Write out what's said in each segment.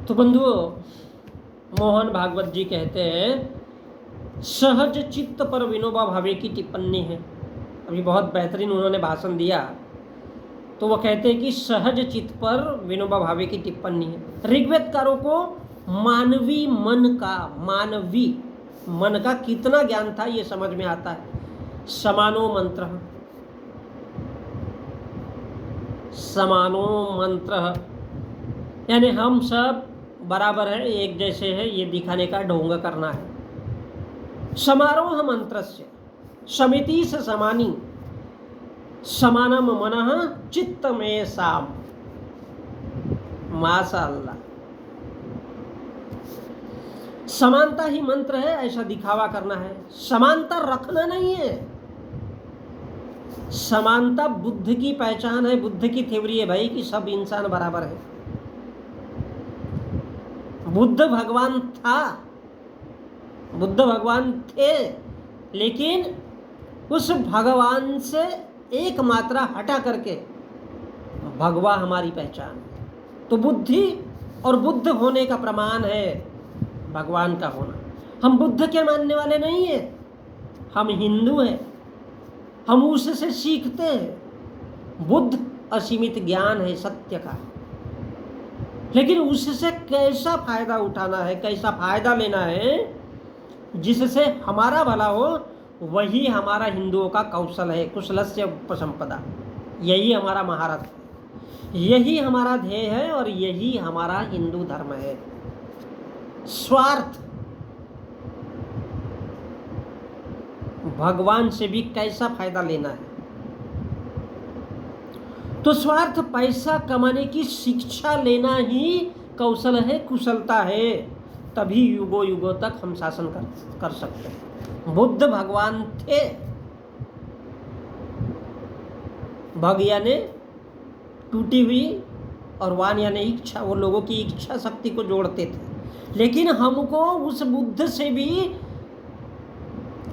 तो बंधुओं, मोहन भागवत जी कहते हैं सहज चित्त पर विनोबा भावे की टिप्पणी है। अभी बहुत बेहतरीन उन्होंने भाषण दिया। तो वो कहते हैं कि सहज चित्त पर विनोबा भावे की टिप्पणी है। ऋग्वेदकारों को मानवी मन का कितना ज्ञान था ये समझ में आता है। समानो मंत्र यानी हम सब बराबर है, एक जैसे है, ये दिखाने का ढोंग करना है। समारोह मंत्रस्य समिति से समानी समानम मनः चित्त में साम। माशाअल्लाह, समानता ही मंत्र है, ऐसा दिखावा करना है। समानता रखना नहीं है। समानता बुद्ध की पहचान है, बुद्ध की थ्योरी है भाई कि सब इंसान बराबर है। बुद्ध भगवान था, बुद्ध भगवान थे, लेकिन उस भगवान से एक मात्रा हटा करके भगवा हमारी पहचान। तो बुद्धि और बुद्ध होने का प्रमाण है भगवान का होना। हम बुद्ध के मानने वाले नहीं है, हम हिंदू हैं, हम उससे सीखते हैं। बुद्ध असीमित ज्ञान है सत्य का, लेकिन उससे कैसा फायदा उठाना है, कैसा फायदा लेना है जिससे हमारा भला हो, वही हमारा हिंदुओं का कौशल है। कुशलस्य उपसंपदा, यही हमारा महारथ है, यही हमारा ध्येय है और यही हमारा हिंदू धर्म है। स्वार्थ, भगवान से भी कैसा फायदा लेना है। तो स्वार्थ पैसा कमाने की शिक्षा लेना ही कौशल है, कुशलता है। तभी युगों युगों तक हम शासन कर सकते हैं। बुद्ध भगवान थे। भग यानी टूटी हुई और वान यानी इच्छा, वो लोगों की इच्छा शक्ति को जोड़ते थे। लेकिन हमको उस बुद्ध से भी,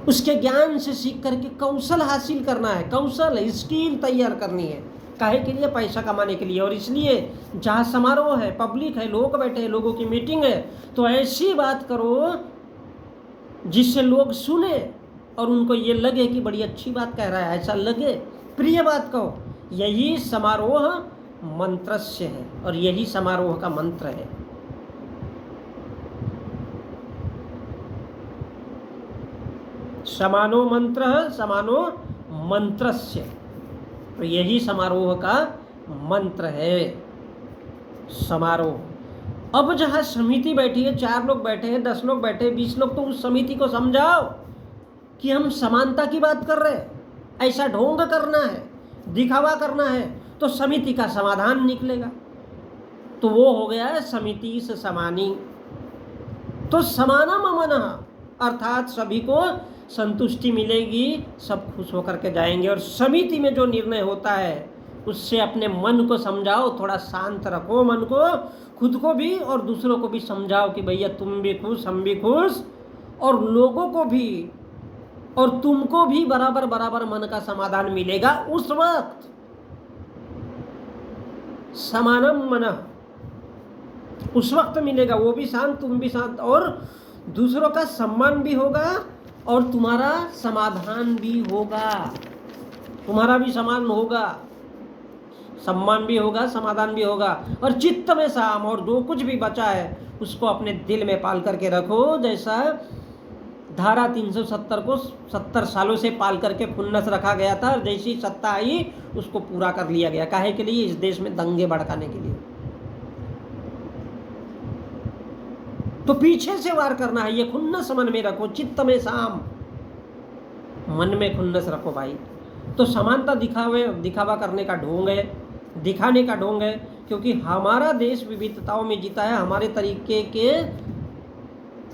उसके ज्ञान से सीख करके कौशल हासिल करना है। कौशल, स्किल तैयार करनी है। काहे के लिए? पैसा कमाने के लिए। और इसलिए जहाँ समारोह है, पब्लिक है, लोग बैठे हैं, लोगों की मीटिंग है, तो ऐसी बात करो जिससे लोग सुने और उनको ये लगे कि बड़ी अच्छी बात कह रहा है, ऐसा लगे, प्रिय बात कहो। यही समारोह मंत्रस्य है और यही समारोह का मंत्र है। समानो मंत्र समानो मंत्रस्य, तो यही समारोह का मंत्र है। समारोह। अब जहां समिति बैठी है, 4 लोग बैठे हैं, 10 लोग बैठे हैं, 20 लोग, तो उस समिति को समझाओ कि हम समानता की बात कर रहे हैं। ऐसा ढोंग करना है, दिखावा करना है, तो समिति का समाधान निकलेगा। तो वो हो गया है समिति से समानी। तो समानम मनः, अर्थात सभी को संतुष्टि मिलेगी, सब खुश होकर के जाएंगे। और समिति में जो निर्णय होता है उससे अपने मन को समझाओ, थोड़ा शांत रखो मन को, खुद को भी और दूसरों को भी समझाओ कि भैया तुम भी खुश, हम भी खुश, और लोगों को भी और तुमको भी बराबर बराबर मन का समाधान मिलेगा। उस वक्त समानम मनः, उस वक्त मिलेगा। वो भी शांत, तुम भी शांत, और दूसरों का सम्मान भी होगा और तुम्हारा समाधान भी होगा। तुम्हारा भी सम्मान होगा, सम्मान भी होगा, समाधान भी होगा। और चित्त में साम, और जो कुछ भी बचा है उसको अपने दिल में पाल करके रखो। जैसा धारा 370 को 70 सालों से पाल करके खुन्नस रखा गया था, और जैसी सत्ता आई उसको पूरा कर लिया गया। काहे के लिए? इस देश में दंगे भड़काने के लिए। तो पीछे से वार करना है, ये खुन्नस मन में रखो, चित्त में साम, मन में खुन्नस रखो भाई। तो समानता दिखावा करने का ढोंग है, दिखाने का ढोंग है, क्योंकि हमारा देश विविधताओं में जीता है। हमारे तरीके के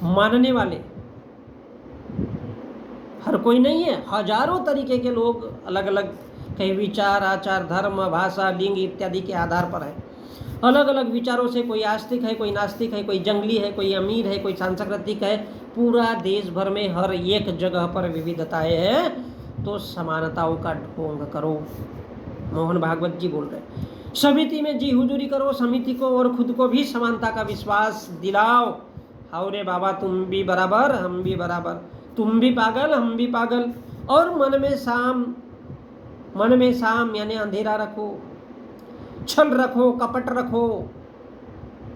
मानने वाले हर कोई नहीं है, हजारों तरीके के लोग अलग अलग, कई विचार, आचार, धर्म, भाषा, लिंग इत्यादि के आधार पर है। अलग अलग विचारों से, कोई आस्तिक है, कोई नास्तिक है, कोई जंगली है, कोई अमीर है, कोई सांस्कृतिक है। पूरा देश भर में हर एक जगह पर विविधताएं हैं। तो समानताओं का ढोंग करो। मोहन भागवत जी बोल रहे हैं समिति में जी हुजूरी करो, समिति को और खुद को भी समानता का विश्वास दिलाओ। हाउ रे बाबा, तुम भी बराबर हम भी बराबर, तुम भी पागल हम भी पागल। और मन में साम यानी अंधेरा रखो, छल रखो, कपट रखो,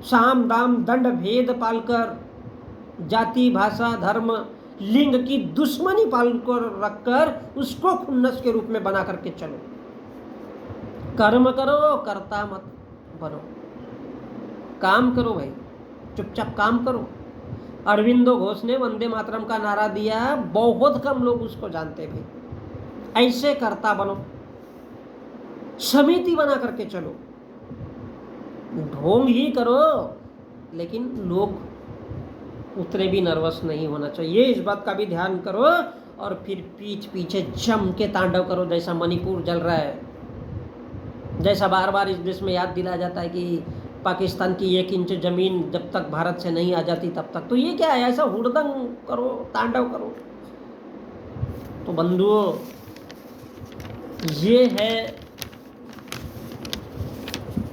साम दाम दंड भेद पालकर, जाति भाषा धर्म लिंग की दुश्मनी पालकर रखकर उसको खुन्नस के रूप में बना करके चलो। कर्म करो, कर्ता मत बनो। काम करो भाई, चुपचाप काम करो। अरविंदो घोष ने वंदे मातरम का नारा दिया, बहुत कम लोग उसको जानते भाई। ऐसे कर्ता बनो, समिति बना करके चलो, ढोंग ही करो, लेकिन लोग उतने भी नर्वस नहीं होना चाहिए। इस बात का भी ध्यान करो। और फिर पीछे जम के तांडव करो, जैसा मणिपुर जल रहा है, जैसा बार बार इस देश में याद दिलाया जाता है कि पाकिस्तान की 1 इंच जमीन जब तक भारत से नहीं आ जाती तब तक। तो ये क्या है, ऐसा हुड़दंग करो, तांडव करो। तो बंधुओं, ये है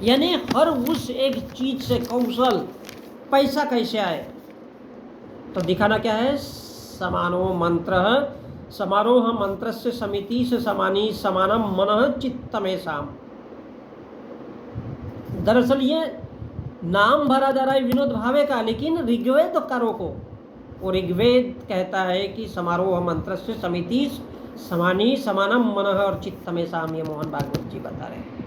यानी हर उस एक चीज से कौशल, पैसा कैसे आए, तो दिखाना क्या है, समानो मंत्र, समारोह मंत्र से समिति से समानी समानम मन चित्त में साम। दरअसल ये नाम भरा जा रहा है विनोद भावे का, लेकिन ऋग्वेद कारों को, और ऋग्वेद कहता है कि समारोह मंत्र से समिति समानी समानम मन और चित्त में साम। ये मोहन भागवत जी बता रहे हैं।